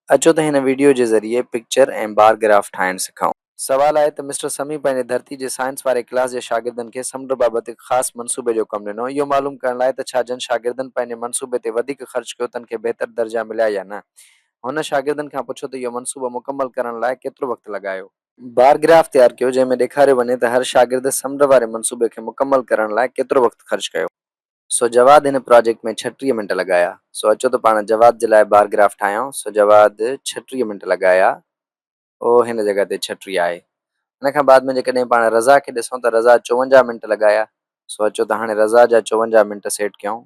अचो त हिन वीडियो जे ज़रिए पिक्चर ऐं बार ग्राफ ठाहिणु सिखऊं। सवाल आहे त मिस्टर समी पंहिंजे धरती जे साइंस वारे क्लास जे शागिर्दनि खे समुंड बाबति हिकु ख़ासि मंसूबे जो कमु ॾिनो। इहो मालूम करण लाइ त छा जन शागिर्दनि पंहिंजे मंसूबे ते वधीक ख़र्च कयो तन खे बहितर दर्जा मिलिया या न। हुन शागिर्दनि खां पुछो त इहो मंसूबो मुकमल करण लाइ केतिरो वक़्तु लॻायो। बार ग्राफ तयारु कयो जंहिंमें ॾेखारियो वञे त हर शागिर्द समुंड वारे मंसूबे खे मुकमल करण लाइ केतिरो वक़्तु ख़र्च कयो। सो जवाद हिन प्रोजेक्ट में 36 मिंट लॻाया। सो अचो त पाण जवाद जे लाइ बार ग्राफ ठाहियूं। सो जवाद 36 मिंट लॻाया। ओ हिन जॻह ते 36 आहे। हिन खां बाद में जेकॾहिं पाण रज़ा खे ॾिसूं त रज़ा 54 मिंट लॻाया। सो अचो त हाणे रज़ा जा 54 मिंट सेट कयूं।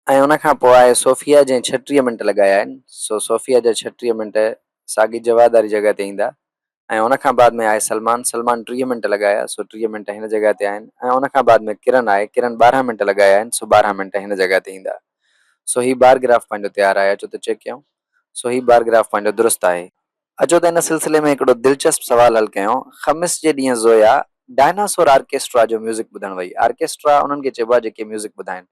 ऐं उन खां पोइ आहे सोफिया जंहिं 36 मिंट लॻाया आहिनि। सो सोफिया जा 36 मिंट साॻी जवाद वारी जॻह ते ईंदा। ऐं उन खां बाद में आहे सलमान 30 मिंट लॻाया। सो 30 मिंट हिन जॻह ते आहिनि। ऐं उन खां बाद में किरण आहे। किरण 12 मिंट लॻाया आहिनि। सो 12 मिंट हिन जॻह ते ईंदा। सो ही बार ग्राफ पंहिंजो तयारु आहे। अचो त चेक कयूं। सो ही बार ग्राफ पंहिंजो दुरुस्त आहे। अचो त हिन सिलसिले में हिकिड़ो दिलचस्प सवाल हल कयूं। ख़मीस जे ॾींहुं ज़ोया डायनासोर आर्केस्ट्रा जो म्यूज़िक ॿुधण वई। आर्केस्ट्रा उन्हनि खे चइबो आहे जेके म्यूज़िक ॿुधाइनि।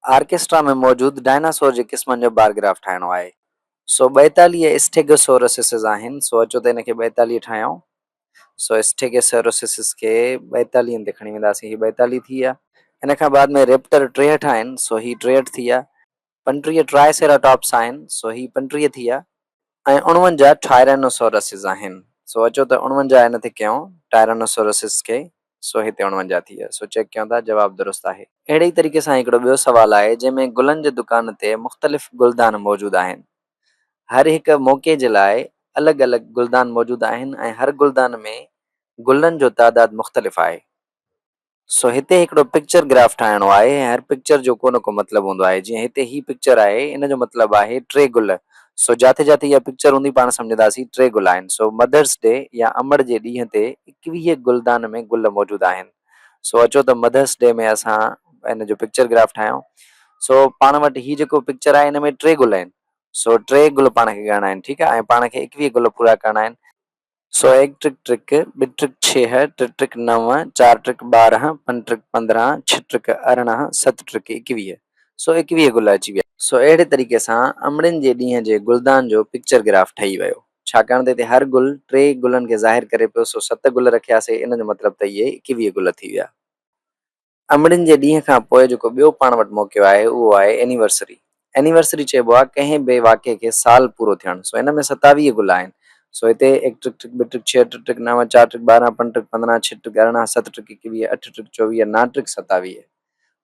आर्केस्ट्रा में मौजूदु डायनासोर जे क़िस्मनि जो बार ग्राफ ठाहिणो आहे। सो 42 स्टेगोसोरसिस आहिनि। सो अचो त हिनखे 42 ठाहियूं। सो स्टेगोसोरसिस खे 42 ते खणी वेंदासीं। ही 42 थी विया। इन खां बाद में रेप्टर 63 आहिनि। सो ही 63 थी विया। 35 ट्राइसेराटॉप्स आहिनि। सो ही 35 थी विया। ऐं 49 टायरेनोसोरसिस आहिनि। सो अचो त 49 हिन ते कयूं टायरेनोसोरसिस खे। सो हिते 49 थी विया। सो चेक कयूं था जवाब दुरुस्त आहे। अहिड़े ई तरीक़े सां हिकिड़ो ॿियो सवाल आहे जंहिंमें गुलनि जे दुकान ते मुख़्तलिफ़ गुलदान मौजूदु आहिनि। हर हिकु मौक़े जे लाइ अलॻि अलॻि गुलदान मौजूदु आहिनि ऐं हर गुलदान में गुलनि जो तादादु मुख़्तलिफ़ आहे। सो हिते हिकिड़ो पिक्चर ग्राफ ठाहिणो आहे। हर पिक्चर जो को न को मतिलबु हूंदो आहे। जीअं हिते ही पिक्चर आहे इन जो मतिलबु आहे 3 गुल। सो जाते जाते इहा पिक्चर हूंदी पाण सम्झंदासीं 3 गुल आहिनि। सो मदर्स डे या अमड़ जे ॾींहं ते 21 गुलदान में गुल मौजूदु आहिनि। सो अचो त मदर्स डे में असां इन जो पिक्चर ग्राफ ठाहियूं। सो पाण वटि ही जेको पिक्चर आहे हिन में 3 गुल आहिनि। सो 3 गुल पाण खे ॻणा आहिनि। ठीकु आहे। ऐं पाण खे 21 गुल पूरा करणा आहिनि। सो 1 trick trick 2 trick 6 3 trick 9 4 trick 12 5 trick 15 6 trick 18 7 trick 21। सो 21 गुल अची विया। सो अहिड़े तरीक़े सां अमड़िन जे ॾींहं जे गुलदान जो पिक्चर ग्राफ ठही वियो। छाकाणि त हिते हर गुल 3 गुलनि खे ज़ाहिर करे पियो। सो 7 गुल रखियासीं। इन जो मतिलबु त इहे 21 गुल थी विया। अमड़िन जे ॾींहं खां पोइ जेको ॿियो पाण वटि मौक़ो आहे उहो आहे एनिवर्सरी। एनिवर्सरी चइबो आहे कंहिं बि वाक़े खे साल पूरो थियणु। सो हिन में 27 गुल आहिनि। सो हिते 1 trick trick 2 trick 6 3 trick 9 4 trick 12 5 trick 15 6 trick 18 7 trick 21 8 trick 24 9 trick 27।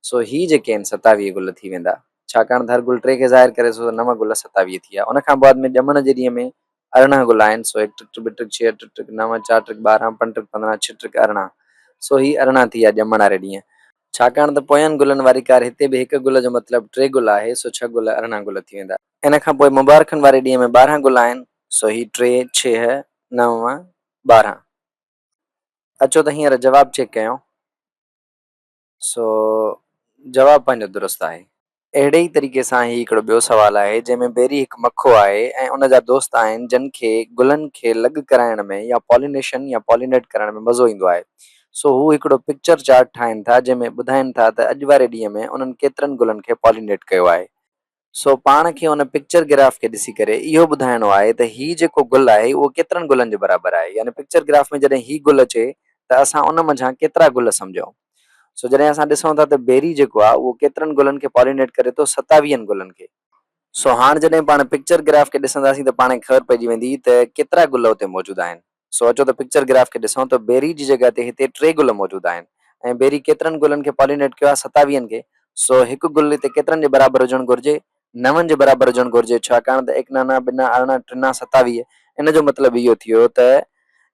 सो ही जेके आहिनि 27 गुल थी वेंदा। छाकाणि त हर गुल 3 खे ज़ाहिर करे। सो 9 गुल 27 थी विया। उन खां बाद में ॼमण जे ॾींहं में 18 गुल आहिनि। सो 1 trick 2 trick 6 3 trick 9 4 trick 12 5 trick 15 6 trick 18। सो ही 18 थी विया ॼमण वारे ॾींहं। छाकाणि त पोयनि गुलनि वारी कार हिते बि 1 गुल जो मतिलबु 3 गुल आहे। सो 6 गुल 18 गुल थी वेंदा। इन खां पोइ मुबारकनि वारे ॾींहं में 12 गुल आहिनि। सो ही 3 6 9 12। अचो त हींअर जवाबु चेक कयूं। सो जवाबु पंहिंजो दुरुस्त आहे। अहिड़े ई तरीक़े सां ही हिकिड़ो ॿियो सवाल आहे जंहिंमें बेरी हिकु मखो आहे ऐं उन जा दोस्त आहिनि जिन खे गुलनि खे लॻ कराइण में या पॉलिनेशन या पॉलिनेट करण में मज़ो ईंदो आहे। सो हू हिकिड़ो पिक्चर चार्ट ठाहिनि था जंहिंमें ॿुधाइनि था त अॼु वारे ॾींहं में उन्हनि केतिरनि गुलनि खे पॉलिनेट कयो आहे। सो पाण खे उन पिक्चर ग्राफ खे ॾिसी करे इहो ॿुधाइणो आहे त ही जेको गुल आहे उहो केतिरनि गुलनि जे बराबरि आहे। यानी पिक्चर ग्राफ में जॾहिं ही गुल अचे त असां उन मंझां केतिरा गुल सम्झूं। सो जॾहिं असां ॾिसूं था त बेरी जेको आहे उहो केतिरनि गुलनि खे पॉलिनेट करे थो 27 गुलनि खे। सो हाणे जॾहिं पाण पिक्चर ग्राफ खे ॾिसंदासीं त पाण खे ख़बर पइजी वेंदी त केतिरा गुल हुते मौजूदु आहिनि। सो अचो त पिक्चर ग्राफ खे ॾिसूं त बेरी जी जॻह ते हिते 3 गुल मौजूदु आहिनि ऐं बेरी केतिरनि गुलनि खे पॉलिनेट कयो आहे 27 खे। सो हिकु गुल हिते केतिरनि जे बराबरि हुजणु घुरिजे 9 जे बराबरि हुजणु घुरिजे। छाकाणि त 1 9 2 18 3 27। इन जो मतिलबु इहो थियो त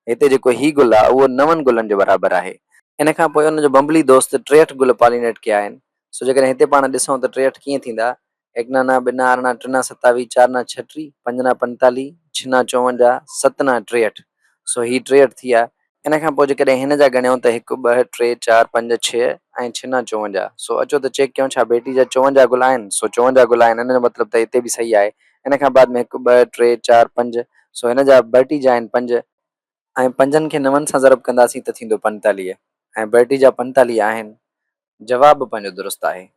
हिते जेको ही गुल आहे उहो 9 गुलनि जे बराबरि आहे। इन खां पोइ हुनजो बम्बली दोस्त 63 गुल पॉलिनेट कया आहिनि। सो जेकॾहिं हिते पाण ॾिसूं त 63 कीअं थींदा। 1 9 2 18 3 27 4 9 36 5 9 45 6 9 54 7 9 63। सो ही 63 थी विया। इन खां पोइ जेकॾहिं हिन जा ॻणियूं त 1 2 3 4 5 6 ऐं 6 9 54। सो अचो त चेक कयूं छा बेटी जा 54 गुल आहिनि। सो 54 गुल आहिनि। इन जो मतिलबु त हिते बि सही आहे। इन खां बाद में 1 2 3 4 5। सो हिन जा बेटी जा आहिनि 5 ऐं 5 खे 9 सां ज़रब कंदासीं त थींदो 45 ऐं बेटी जा 45 आहिनि। जवाबु पंहिंजो दुरुस्त आहे।